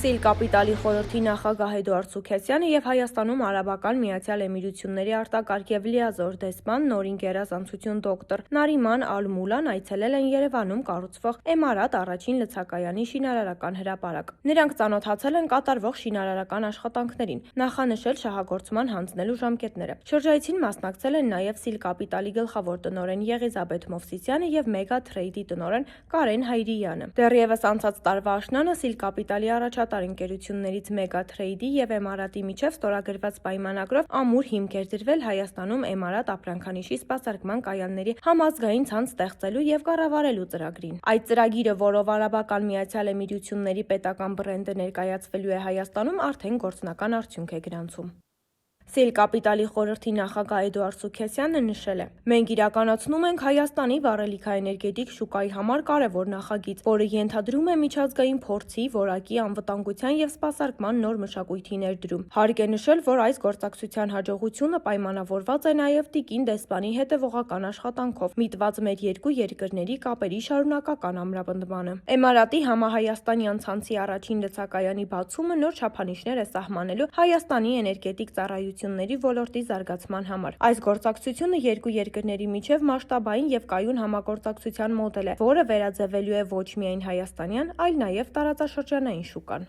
Սիլ կապիտալի խորհրդի նախագահ Էդուարդ Սուքեսյանը և Հայաստանում Արաբական Միացյալ Էմիրությունների արտակարգ և լիազոր դեսպան նորին գերազանցություն դոկտոր Նարիման Ալ-Մուլան այցելել են Երևանում կառուցվող Էմարատ առաջին լցակայանի շինարարական հրապարակ։ Նրանք ծանոթացել են կատարվող շինարարական աշխատանքներին, նախանշել շահագործման հանձնելու ժամկետները։ Շրջայցին մասնակցել են նաև Սիլ կապիտալի գլխավոր տնօրեն Եղիզաբեթ Մովսիսյանը և Մեգա Թրեյդի տնօրեն Կարեն Հայրիյանը։ Դեռևս անցած տարվա աշնանը Սիլ կապիտալի առաջատար ընկերություններից Մեգա Թրեյդի և Էմարատի միջև ստորագրված պայմանագրով ամուր հիմք էր դրվել Հայաստանում Էմարատ ապրանքանիշի սպասարկման կայանների համազգային ցանց ստեղծելու և կառավարելու ծրագրին։ Այդ ծրագիրը, որով Արաբական Միացյալ Էմիրությունների պետական բրենդը ներկայացվելու է Հայաստանում, արդեն գործնական արդյունք է գրանցում։ Սիլ կապիտալի խորհրդի նախագահ Էդուարդ Սուքեսյանը նշել է. «Մենք իրականացնում ենք Հայաստանի վառելիքաէներգետիկ շուկայի համար կարևոր նախագիծ, որը ենթադրում է միջազգային փորձի, որակի, անվտանգության և սպասարկման նոր մշակույթի ներդրում։ Հարկ է նշել, որ այս գործակցության հաջողությունը պայմանավորված է նաև տիկին դեսպանի հետևողական աշխատանքով, միտված մեր երկու երկրների կապերի շարունակական ամրապնդմանը։ Էմարատի համահայաստանյան ցանցի առաջին լցակայանի բացումը նոր չափանիշներ է սահմանելու Հայաստանի էներգետիկ ծառայությունների ոլորտի զարգացման համար։ Այս գործակցությունը երկու երկրների միջև մասշտաբային և կայուն համագործակցության մոդել է, որը վերաձևելու է ոչ միայն հայաստանյան, այլ նաև տարածաշրջանային շուկան»։